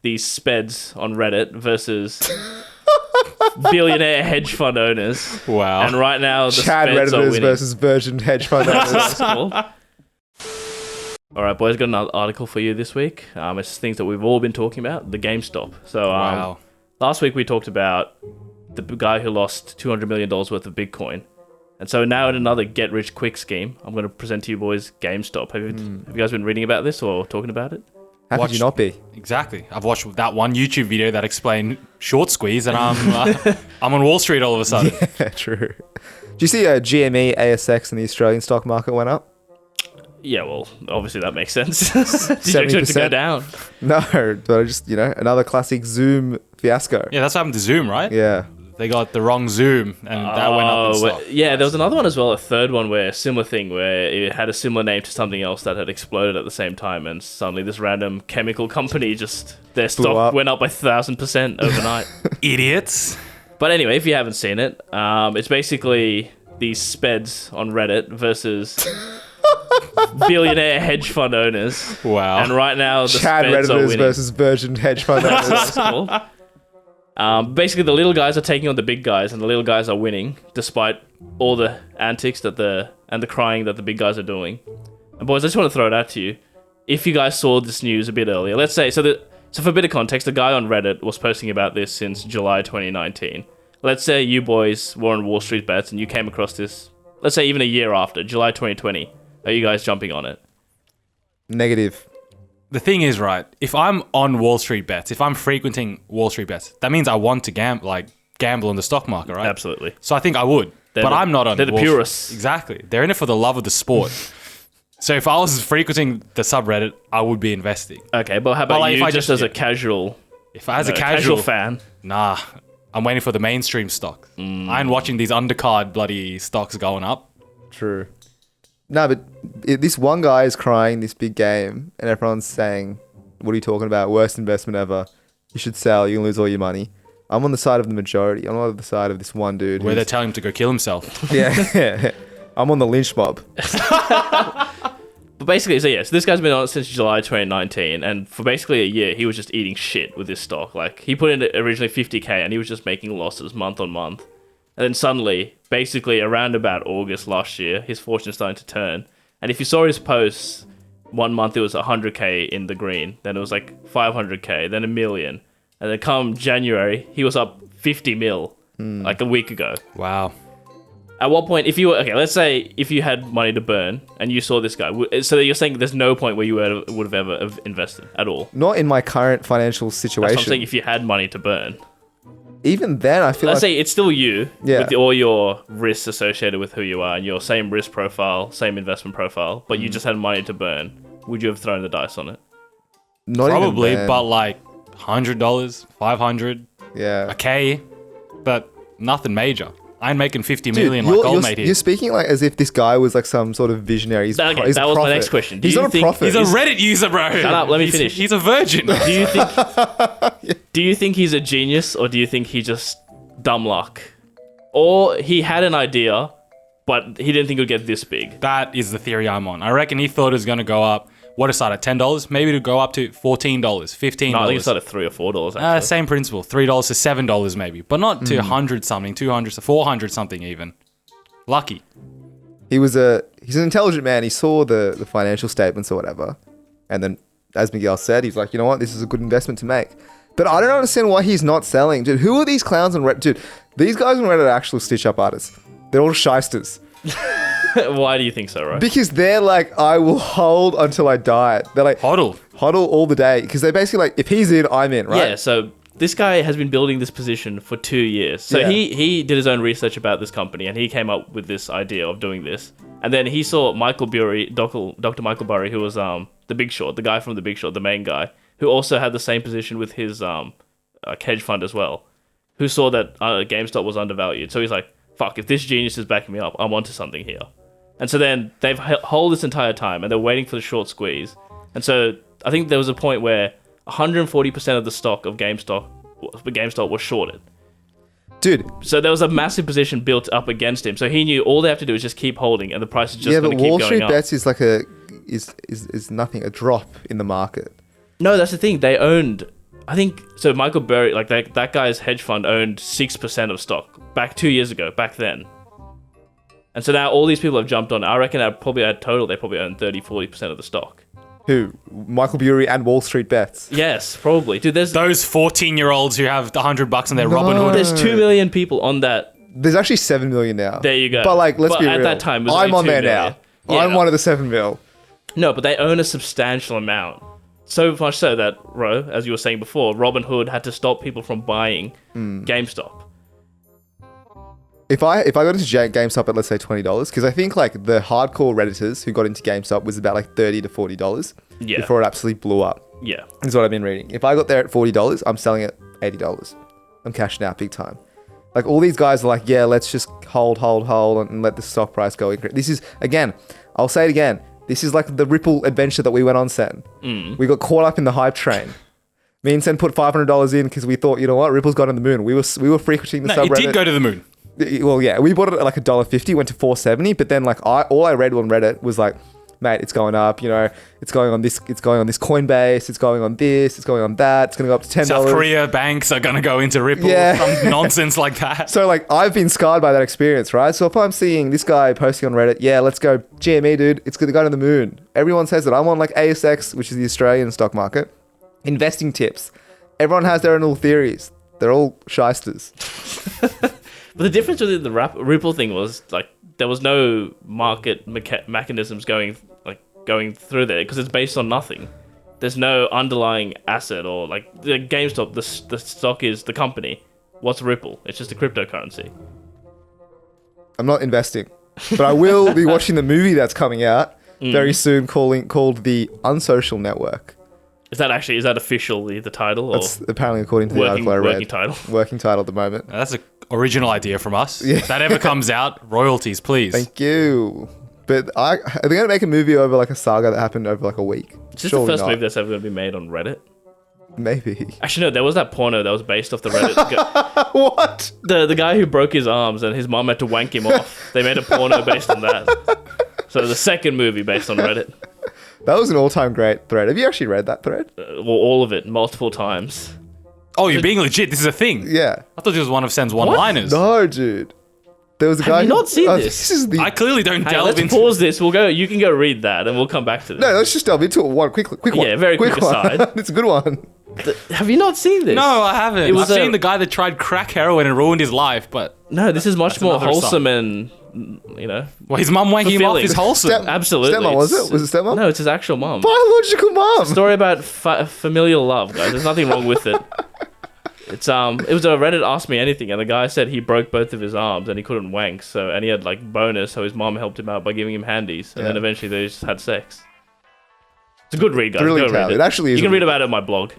these speds on Reddit versus billionaire hedge fund owners. Wow. And right now, the Chad speds are Redditors winning. versus Virgin hedge fund owners. Cool. All right, boys, got another article for you this week. It's things that we've all been talking about, the GameStop. So Wow. last week we talked about the guy who lost $200 million worth of Bitcoin. And so now in another get-rich-quick scheme, I'm going to present to you boys GameStop. Have you guys been reading about this or talking about it? How could you not be? Exactly. I've watched that one YouTube video that explained short squeeze, and I'm on Wall Street all of a sudden. Yeah, true. Do you see GME, ASX, and the Australian stock market went up? Yeah, well, obviously that makes sense. Did you expect it to go down? No, but just, another classic Zoom fiasco. Yeah, that's what happened to Zoom, right? Yeah. They got the wrong Zoom, and that went up in stock. Yeah, there was another one as well, a third one where similar thing, where it had a similar name to something else that had exploded at the same time, and suddenly this random chemical company their stock went up by 1,000% overnight. Idiots. But anyway, if you haven't seen it, it's basically these speds on Reddit versus billionaire hedge fund owners. Wow. And right now, the Chad speds are Redditors winning. versus Virgin hedge fund owners. Cool. Basically, the little guys are taking on the big guys, and the little guys are winning, despite all the antics and the crying that the big guys are doing. And boys, I just want to throw it out to you. If you guys saw this news a bit earlier, let's say, so for a bit of context, the guy on Reddit was posting about this since July 2019. Let's say you boys were on Wall Street Bets and you came across this, let's say even a year after, July 2020. Are you guys jumping on it? Negative. The thing is, right, if I'm on Wall Street Bets, if I'm frequenting Wall Street Bets, that means I want to gamble on the stock market, right? Absolutely. So I think I would. I'm not on They're the Wall purists. Exactly. They're in it for the love of the sport. So if I was frequenting the subreddit, I would be investing. Okay, but how about like, you if I just just- as a casual... If I was a casual casual fan... Nah, I'm waiting for the mainstream stocks. I ain't watching these undercard bloody stocks going up. True. No, but this one guy is crying this big game, and everyone's saying, what are you talking about? Worst investment ever. You should sell. You're going to lose all your money. I'm on the side of the majority. I'm on the side of this one dude. Where they're telling him to go kill himself. Yeah. I'm on the lynch mob. But basically, so this guy's been on it since July 2019, and for basically a year, he was just eating shit with this stock. Like, he put in originally 50k, and he was just making losses month on month. And then suddenly, basically around about August last year, his fortune's starting to turn. And if you saw his posts, 1 month it was 100k in the green, then it was like 500k, then $1 million. And then come January, he was up 50 mil, like a week ago. Wow. At what point, if you were, let's say if you had money to burn and you saw this guy, so you're saying there's no point where you would have ever invested at all? Not in my current financial That's situation. what I'm saying, if you had money to burn. Even then, I feel Let's like... say it's still you, Yeah. with all your risks associated with who you are, and your same risk profile, same investment profile, but you just had money to burn. Would you have thrown the dice on it? Not Probably, even then. but like $100, $500, Yeah. a K, but nothing major. I ain't making 50 million like old mate here. You're speaking like as if this guy was like some sort of visionary. He's Okay, he's that a was my prophet. next question. Do He's you not a think prophet. He's a Reddit user, bro. Shut up, let me finish. He's a virgin. Do you think he's a genius, or do you think he just dumb luck? Or he had an idea, but he didn't think it would get this big? That is the theory I'm on. I reckon he thought it was going to go up. What, it started at $10? Maybe to go up to $14, $15. No, I think it started at $3 or $4, actually. Same principle. $3 to $7 maybe. But not to 100 something, 200 to 400 something even. Lucky. He's an intelligent man. He saw the financial statements or whatever. And then, as Miguel said, he's like, you know what? This is a good investment to make. But I don't understand why he's not selling. Dude, who are these clowns on Reddit? Dude, these guys on Reddit are actual stitch-up artists. They're all shysters. Why do you think so, right? Because they're like, I will hold until I die. They're like, Hodl. hodl all the day. Because they're basically like, if he's in, I'm in, right? Yeah, so this guy has been building this position for 2 years. So Yeah. he did his own research about this company, and he came up with this idea of doing this. And then he saw Michael Burry, Dr. Michael Burry, who was the Big Short, the guy from the Big Short, the main guy, who also had the same position with his hedge fund as well, who saw that GameStop was undervalued. So he's like, fuck, if this genius is backing me up, I'm onto something here. And so then they've held this entire time, and they're waiting for the short squeeze. And so I think there was a point where 140% of the stock of GameStop was shorted. Dude. So there was a massive position built up against him. So he knew all they have to do is just keep holding, and the price is just going to keep going up. Wall Street Bets is like is nothing, a drop in the market. No, that's the thing. They owned I think so. Michael Burry, like that guy's hedge fund owned 6% of stock back 2 years ago, back then. And so now all these people have jumped on. I reckon they probably own 30-40% of the stock. Who? Michael Burry and Wall Street Bets. Yes, probably. Dude, there's Those 14-year-olds who have $100 in their Robinhood. there's 2 million people on that. There's actually 7 million now. There you go. But like, let's be real. At that time, it was I'm only on 2 there million. now. Yeah. I'm one of the 7 mil. No, but they own a substantial amount. So much so that, as you were saying before, Robinhood had to stop people from buying GameStop. If I got into GameStop at, let's say, $20, because I think like the hardcore Redditors who got into GameStop was about like $30 to $40 before it absolutely blew up. Yeah. Is what I've been reading. If I got there at $40, I'm selling it $80. I'm cashing out big time. Like all these guys are like, yeah, let's just hold and let the stock price go. This is, again, I'll say it again. This is like the Ripple adventure that we went on, Sen. We got caught up in the hype train. Me and Sen put $500 in because we thought, you know what, Ripple's gone on the moon. We were frequenting the subreddit. It did go to the moon. Well, yeah, we bought it at like $1.50, went to $4.70, but then like all I read on Reddit was like, mate, it's going up, you know, it's going on this Coinbase, it's going on this, it's going on that, it's going to go up to $10. South Korea banks are going to go into Ripple. Some nonsense like that. So like I've been scarred by that experience, right? So if I'm seeing this guy posting on Reddit, yeah, let's go GME, dude, it's going to go to the moon. Everyone says that. I'm on like ASX, which is the Australian stock market, investing tips. Everyone has their own little theories. They're all shysters. But the difference with the Ripple thing was like there was no market mechanisms going through there because it's based on nothing. There's no underlying asset or like the GameStop. The stock is the company. What's Ripple? It's just a cryptocurrency. I'm not investing, but I will be watching the movie that's coming out very soon called The Unsocial Network. Is that officially the title? That's apparently according to the article I read. Working title. Working title at the moment. That's an original idea from us. Yeah. If that ever comes out, royalties, please. Thank you. But are they going to make a movie over like a saga that happened over like a week? Is this the first movie that's ever going to be made on Reddit? Maybe. Actually, no. There was that porno that was based off the Reddit. What? The guy who broke his arms and his mom had to wank him off. They made a porno based on that. So the second movie based on Reddit. That was an all-time great thread. Have you actually read that thread? Well, all of it, multiple times. Oh, you're being legit. This is a thing. Yeah. I thought this was one of Sen's one-liners. No, dude. There was a guy. Have you not seen this? This is the. I clearly don't Hey, delve let's into. pause this. We'll go. You can go read that, and we'll come back to this. No, let's just delve into it. One quick one. Yeah, very quick one. aside. It's a good one. Have you not seen this? No, I haven't. It was I've seen the guy that tried crack heroin and ruined his life, but No, this is much That's more another wholesome and you know. well, his mum wanking him off is wholesome. Absolutely. Stepmom, was it? Was it stepmom? No, it's his actual mom. Biological mom. Story about familial love, guys. There's nothing wrong with it. It was a Reddit Ask Me Anything, and the guy said he broke both of his arms and he couldn't wank, and he had like bonus, so his mom helped him out by giving him handies, and then eventually they just had sex. It's a good read, guys. Thrilling Go read tale. it. It actually is. You can read about it on my blog.